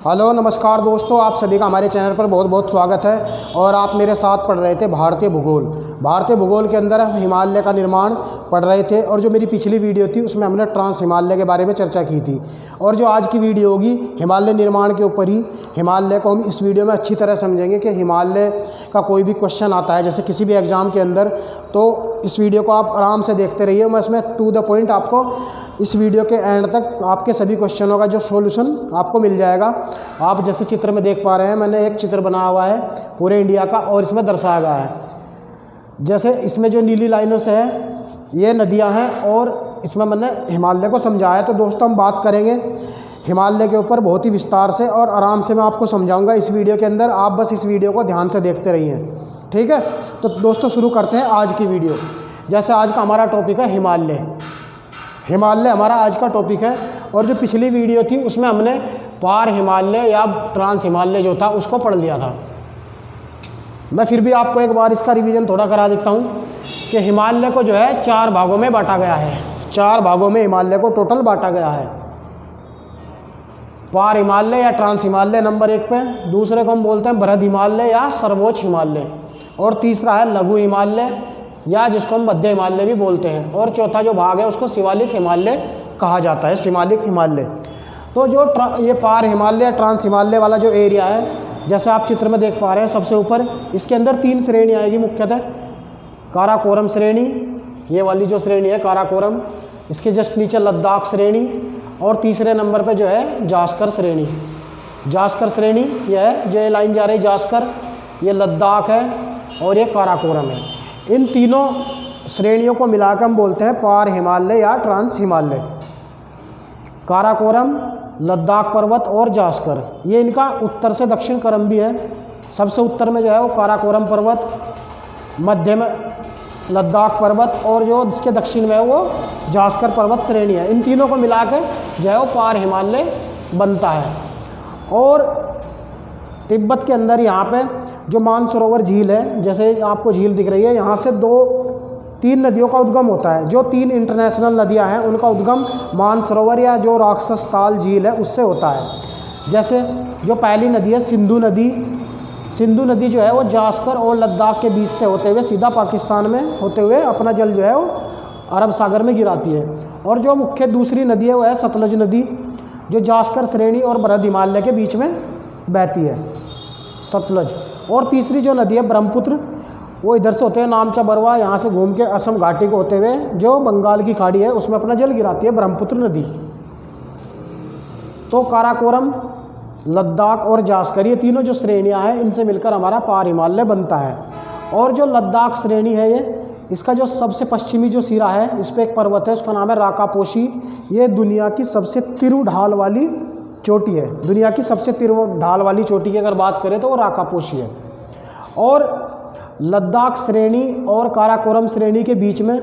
Hello नमस्कार दोस्तों, आप सभी का हमारे चैनल पर बहुत बहुत स्वागत है। और आप मेरे साथ पढ़ रहे थे भारतीय भूगोल। भारतीय भूगोल के अंदर हम हिमालय का निर्माण पढ़ रहे थे और जो मेरी पिछली वीडियो थी उसमें हमने ट्रांस हिमालय के बारे में चर्चा की थी। और जो आज की वीडियो होगी हिमालय निर्माण के ऊपर ही। हिमालय को हम इस वीडियो में अच्छी तरह समझेंगे कि हिमालय का कोई भी क्वेश्चन आता है जैसे किसी भी एग्ज़ाम के अंदर, तो इस वीडियो को आप आराम से देखते रहिए। मैं इसमें टू द पॉइंट आपको इस वीडियो के एंड तक आपके सभी क्वेश्चनों का जो सॉल्यूशन आपको मिल जाएगा। आप जैसे चित्र में देख पा रहे हैं, मैंने एक चित्र बनाया हुआ है पूरे इंडिया का और इसमें दर्शाया गया है। जैसे इसमें जो नीली लाइनों से है ये नदियां हैं और इसमें मैंने हिमालय को समझाया है। तो दोस्तों हम बात करेंगे हिमालय के ऊपर बहुत ही विस्तार से और आराम से मैं आपको समझाऊंगा इस वीडियो के अंदर। आप बस इस वीडियो को ध्यान से देखते रहिए, ठीक है। तो दोस्तों शुरू करते हैं आज की वीडियो। जैसे आज का हमारा टॉपिक है हिमालय। हिमालय हमारा आज का टॉपिक है। और जो पिछली वीडियो थी उसमें हमने पार हिमालय या ट्रांस हिमालय जो था उसको पढ़ लिया था। मैं फिर भी आपको एक बार इसका रिवीजन थोड़ा करा देता हूँ कि हिमालय को जो है 4 भागों में बांटा गया है। 4 भागों में हिमालय को टोटल बांटा गया है। पार हिमालय या ट्रांस हिमालय नंबर 1 पे, दूसरे को हम बोलते हैं बृहद हिमालय या सर्वोच्च हिमालय, और तीसरा है लघु हिमालय या जिसको हम मध्य हिमालय भी बोलते हैं, और चौथा जो भाग है उसको शिवालिक हिमालय कहा जाता है, शिवालिक हिमालय। तो जो ये पार हिमालय ट्रांस हिमालय वाला जो एरिया है, जैसे आप चित्र में देख पा रहे हैं सबसे ऊपर, इसके अंदर 3 श्रेणी आएगी मुख्यतः। काराकोरम श्रेणी, ये वाली जो श्रेणी है काराकोरम, इसके जस्ट नीचे लद्दाख श्रेणी, और तीसरे नंबर पे जो है जास्कर श्रेणी। जास्कर श्रेणी ये है, जो ये लाइन जा रही है जास्कर, ये लद्दाख है और ये काराकोरम है। इन तीनों श्रेणियों को मिलाकर हम बोलते हैं पार हिमालय या ट्रांस हिमालय। काराकोरम, लद्दाख पर्वत और जास्कर, ये इनका उत्तर से दक्षिण क्रम भी है। सबसे उत्तर में जो है वो काराकोरम पर्वत, मध्य में लद्दाख पर्वत, और जो इसके दक्षिण में है वो जास्कर पर्वत श्रेणी है। इन तीनों को मिला के जो है वो पार हिमालय बनता है। और तिब्बत के अंदर यहाँ पे जो मानसरोवर झील है, जैसे आपको झील दिख रही है, यहाँ से 3 नदियों का उद्गम होता है। जो 3 इंटरनेशनल नदियाँ हैं उनका उद्गम मानसरोवर या जो राक्षस ताल झील है उससे होता है। जैसे जो पहली नदी है सिंधु नदी, सिंधु नदी जो है वो जास्कर और लद्दाख के बीच से होते हुए सीधा पाकिस्तान में होते हुए अपना जल जो है वो अरब सागर में गिराती है। और जो मुख्य दूसरी नदी है वो है सतलज नदी, जो जास्कर श्रेणी और बृहद हिमालय के बीच में बहती है, सतलज। और तीसरी जो नदी है ब्रह्मपुत्र, वो इधर से होते हुए नामचा बरवा, यहाँ से घूम के असम घाटी को होते हुए जो बंगाल की खाड़ी है उसमें अपना जल गिराती है, ब्रह्मपुत्र नदी। तो काराकोरम, लद्दाख और जास्कर, ये तीनों जो श्रेणियाँ हैं इनसे मिलकर हमारा पार हिमालय बनता है। और जो लद्दाख श्रेणी है ये, इसका जो सबसे पश्चिमी जो सिरा है इस पर एक पर्वत है, उसका नाम है राकापोशी। ये दुनिया की सबसे तिरु ढाल वाली चोटी है। दुनिया की सबसे तिरु ढाल वाली चोटी की अगर बात करें तो वो राकापोशी है। और लद्दाख श्रेणी और काराकोरम श्रेणी के बीच में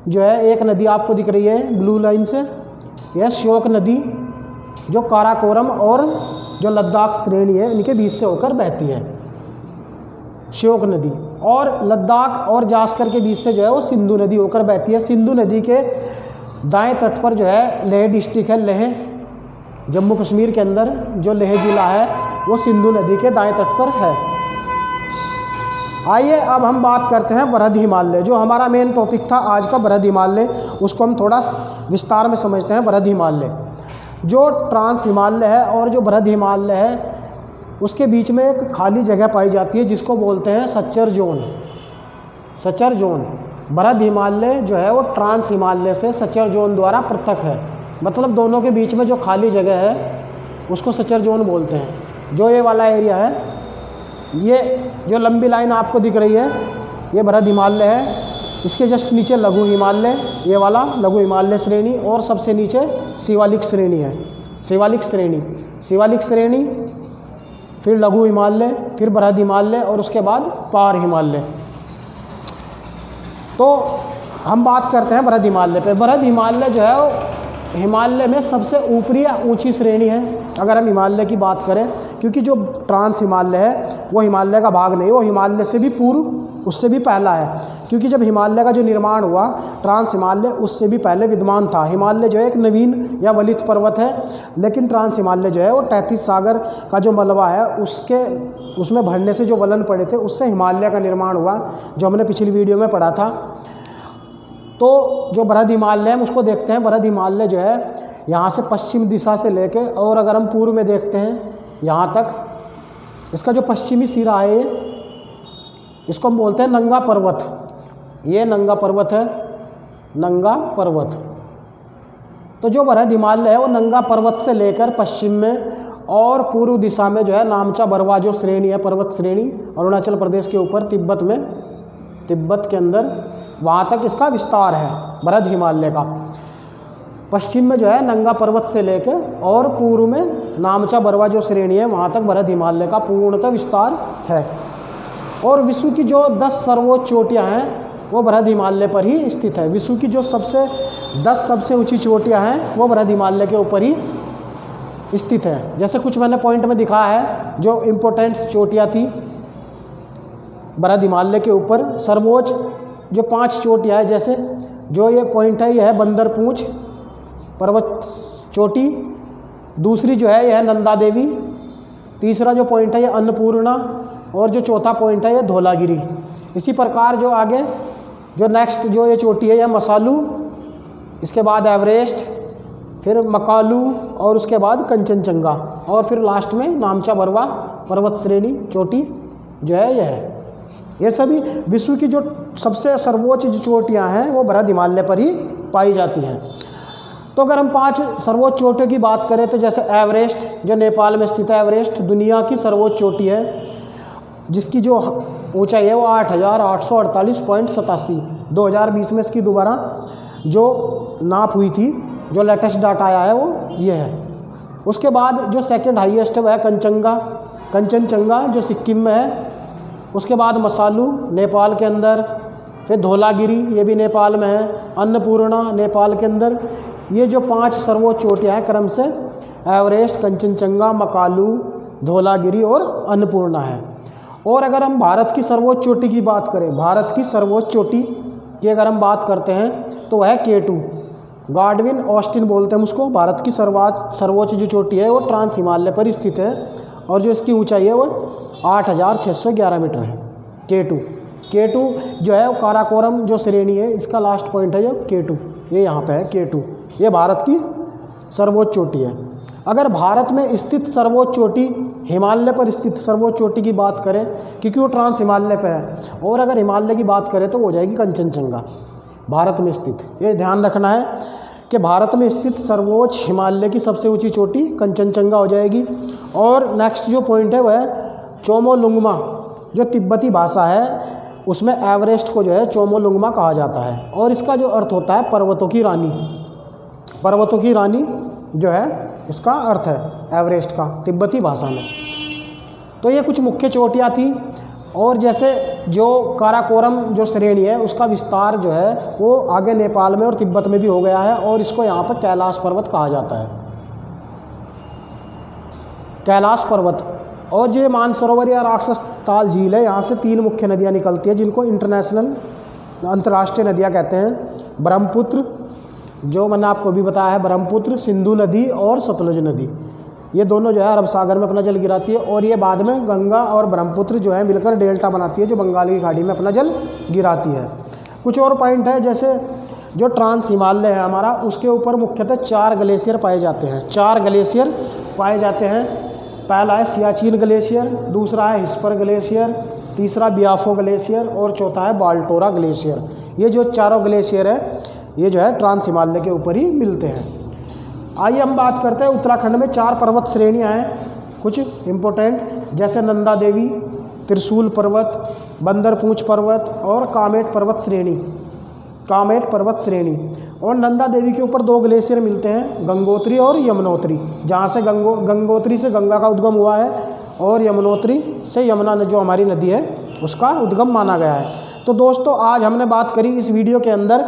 जो है एक नदी आपको दिख रही है ब्लू लाइन से, यह श्योक नदी, जो काराकोरम और जो लद्दाख श्रेणी है इनके बीच से होकर बहती है, श्योक नदी। और लद्दाख और जास्कर के बीच से जो है वो सिंधु नदी होकर बहती है। सिंधु नदी के दाएं तट पर जो है लेह डिस्ट्रिक्ट है, लेह जम्मू कश्मीर के अंदर जो लेह ज़िला है वो सिंधु नदी के दाएं तट पर है। आइए अब हम बात करते हैं बृहद हिमालय, जो हमारा मेन टॉपिक था आज का बृहद हिमालय, उसको हम थोड़ा विस्तार में समझते हैं। बृहद हिमालय, जो ट्रांस हिमालय है और जो बृहद हिमालय है उसके बीच में एक खाली जगह पाई जाती है जिसको बोलते हैं सच्चर जोन। सच्चर जोन, बृहद हिमालय जो है वो ट्रांस हिमालय से सच्चर जोन द्वारा पृथक है। मतलब दोनों के बीच में जो खाली जगह है उसको सच्चर जोन बोलते हैं। जो ये वाला एरिया है, ये जो लंबी लाइन आपको दिख रही है ये बृहद हिमालय है। इसके जस्ट नीचे लघु हिमालय, ये वाला लघु हिमालय श्रेणी, और सबसे नीचे शिवालिक श्रेणी है। शिवालिक श्रेणी, शिवालिक श्रेणी, फिर लघु हिमालय, फिर बृहद हिमालय और उसके बाद पार हिमालय। तो हम बात करते हैं बृहद हिमालय पे। बृहद हिमालय जो है वो हिमालय में सबसे ऊपरी या ऊंची श्रेणी है अगर हम हिमालय की बात करें, क्योंकि जो ट्रांस हिमालय है वो हिमालय का भाग नहीं, वो हिमालय से भी पूर्व, उससे भी पहला है। क्योंकि जब हिमालय का जो निर्माण हुआ, ट्रांस हिमालय उससे भी पहले विद्यमान था। हिमालय जो है एक नवीन या वलित पर्वत है, लेकिन ट्रांस हिमालय जो है वो 33 सागर का जो मलबा है उसमें भरने से जो वलन पड़े थे, उससे हिमालय का निर्माण हुआ, जो हमने पिछली वीडियो में पढ़ा था। तो जो बृहद हिमालय है उसको देखते हैं। बृहद हिमालय जो है यहाँ से पश्चिम दिशा से लेके, और अगर हम पूर्व में देखते हैं यहाँ तक, इसका जो पश्चिमी सिरा है इसको हम बोलते हैं नंगा पर्वत। ये नंगा पर्वत है, नंगा पर्वत। तो जो बृहद हिमालय है वो नंगा पर्वत से लेकर पश्चिम में और पूर्व दिशा में जो है नामचा बरवा जो श्रेणी है, पर्वत श्रेणी, अरुणाचल प्रदेश के ऊपर तिब्बत में, तिब्बत के अंदर, वहाँ तक इसका विस्तार है बृहद हिमालय का। पश्चिम में जो है नंगा पर्वत से लेकर और पूर्व में नामचा बरवा जो श्रेणी है वहाँ तक बृहद हिमालय का पूर्णतः विस्तार है। और विश्व की जो 10 सर्वोच्च चोटियाँ हैं वो बृहद हिमालय पर ही स्थित है। विश्व की जो 10 सबसे ऊंची चोटियाँ हैं वो बृहद हिमालय के ऊपर ही स्थित है। जैसे कुछ मैंने पॉइंट में दिखाया है जो इम्पोर्टेंट चोटियाँ थी बृहद हिमालय के ऊपर। सर्वोच्च जो 5 चोटियाँ है, जैसे जो ये पॉइंट है, यह है बंदरपूंछ पर्वत चोटी, दूसरी जो है यह नंदा देवी, तीसरा जो पॉइंट है ये अन्नपूर्णा, और जो चौथा पॉइंट है ये धौलागिरी। इसी प्रकार जो आगे जो नेक्स्ट जो ये चोटी है यह मसालू, इसके बाद एवरेस्ट, फिर मकालू, और उसके बाद कंचनजंगा, और फिर लास्ट में नामचा बरवा पर्वत श्रेणी चोटी जो है यह है। ये सभी विश्व की जो सबसे सर्वोच्च जो चोटियाँ हैं वो बृहद हिमालय पर ही पाई जाती हैं। तो अगर हम 5 सर्वोच्च चोटियों की बात करें तो जैसे एवरेस्ट जो नेपाल में स्थित है, एवरेस्ट दुनिया की सर्वोच्च चोटी है, जिसकी जो ऊंचाई है वो 8848.87। 2020 में इसकी दोबारा जो नाप हुई थी, जो लेटेस्ट डाटा आया है वो ये है। उसके बाद जो सेकंड हाईएस्ट है वह है कंचनजंगा जो सिक्किम में है। उसके बाद मसालू नेपाल के अंदर, फिर धौलागिरी ये भी नेपाल में है, अन्नपूर्णा नेपाल के अंदर। ये जो 5 सर्वोच्च चोटियाँ हैं क्रम से एवरेस्ट, कंचनजंगा, मकालू, धौलागिरी और अन्नपूर्णा है। और अगर हम भारत की सर्वोच्च चोटी की बात करें, भारत की सर्वोच्च चोटी की अगर हम बात करते हैं तो वह है K2, गार्डविन ऑस्टिन बोलते हैं उसको। भारत की सर्वोच्च जो चोटी है वो ट्रांस हिमालय पर स्थित है, और जो इसकी ऊंचाई है वो 8611 मीटर है। K2 जो है वो काराकोरम जो श्रेणी है, इसका लास्ट पॉइंट है जो K2, ये यहाँ पे है K2। ये भारत की सर्वोच्च चोटी है। अगर भारत में स्थित सर्वोच्च चोटी, हिमालय पर स्थित सर्वोच्च चोटी की बात करें, क्योंकि वो ट्रांस हिमालय पे है, और अगर हिमालय की बात करें तो हो जाएगी कंचनजंगा, भारत में स्थित। ये ध्यान रखना है कि भारत में स्थित सर्वोच्च हिमालय की सबसे ऊंची चोटी कंचनजंगा हो जाएगी। और नेक्स्ट जो पॉइंट है वह चोमोलुंगमा, जो तिब्बती भाषा है उसमें एवरेस्ट को जो है चोमोलुंगमा कहा जाता है, और इसका जो अर्थ होता है पर्वतों की रानी। पर्वतों की रानी जो है इसका अर्थ है एवरेस्ट का तिब्बती भाषा में। तो ये कुछ मुख्य चोटियाँ थी। और जैसे जो काराकोरम जो श्रेणी है उसका विस्तार जो है वो आगे नेपाल में और तिब्बत में भी हो गया है, और इसको यहाँ पर कैलाश पर्वत कहा जाता है, कैलाश पर्वत। और जो मानसरोवर या राक्षस ताल झील है, यहाँ से 3 मुख्य नदियाँ निकलती हैं जिनको अंतर्राष्ट्रीय नदियाँ कहते हैं। ब्रह्मपुत्र, जो मैंने आपको भी बताया है, ब्रह्मपुत्र, सिंधु नदी और सतलुज नदी, ये दोनों जो है अरब सागर में अपना जल गिराती है, और ये बाद में गंगा और ब्रह्मपुत्र जो है मिलकर डेल्टा बनाती है जो बंगाल की खाड़ी में अपना जल गिराती है। कुछ और पॉइंट है, जैसे जो ट्रांस हिमालय है हमारा, उसके ऊपर मुख्यतः 4 ग्लेशियर पाए जाते हैं। 4 ग्लेशियर पाए जाते हैं। पहला है सियाचिन ग्लेशियर, दूसरा है हिस्पर ग्लेशियर, तीसरा बियाफो ग्लेशियर, और चौथा है बाल्टोरा ग्लेशियर। ये जो 4 ग्लेशियर है ये जो है ट्रांस हिमालय के ऊपर ही मिलते हैं। आइए हम बात करते हैं उत्तराखंड में 4 पर्वत श्रेणियाँ हैं कुछ इम्पोर्टेंट, जैसे नंदा देवी, त्रिशूल पर्वत, बंदरपूंछ पर्वत और कामेट पर्वत श्रेणी। और नंदा देवी के ऊपर 2 ग्लेशियर मिलते हैं, गंगोत्री और यमुनोत्री, जहाँ से गंगोत्री से गंगा का उद्गम हुआ है, और यमुनोत्री से यमुना जो हमारी नदी है उसका उद्गम माना गया है। तो दोस्तों आज हमने बात करी इस वीडियो के अंदर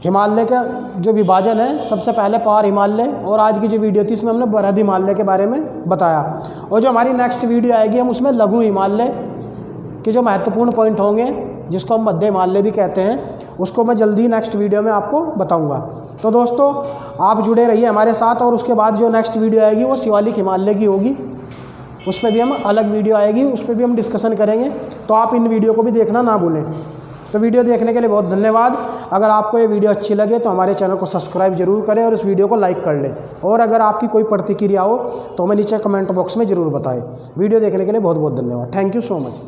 हिमालय का जो विभाजन है, सबसे पहले पार हिमालय, और आज की जो वीडियो थी इसमें हमने बृहद हिमालय के बारे में बताया। और जो हमारी नेक्स्ट वीडियो आएगी हम उसमें लघु हिमालय के जो महत्वपूर्ण पॉइंट होंगे, जिसको हम मध्य हिमालय भी कहते हैं, उसको मैं जल्दी नेक्स्ट वीडियो में आपको बताऊंगा। तो दोस्तों आप जुड़े रहिए हमारे साथ, और उसके बाद जो नेक्स्ट वीडियो आएगी वो शिवालिक हिमालय की होगी। उस पर भी हम अलग वीडियो आएगी, उस पर भी हम डिस्कशन करेंगे। तो आप इन वीडियो को भी देखना ना भूलें। तो वीडियो देखने के लिए बहुत धन्यवाद। अगर आपको ये वीडियो अच्छी लगे तो हमारे चैनल को सब्सक्राइब जरूर करें और इस वीडियो को लाइक कर लें। और अगर आपकी कोई प्रतिक्रिया हो तो हमें नीचे कमेंट बॉक्स में ज़रूर बताएं। वीडियो देखने के लिए बहुत बहुत धन्यवाद। Thank you so much.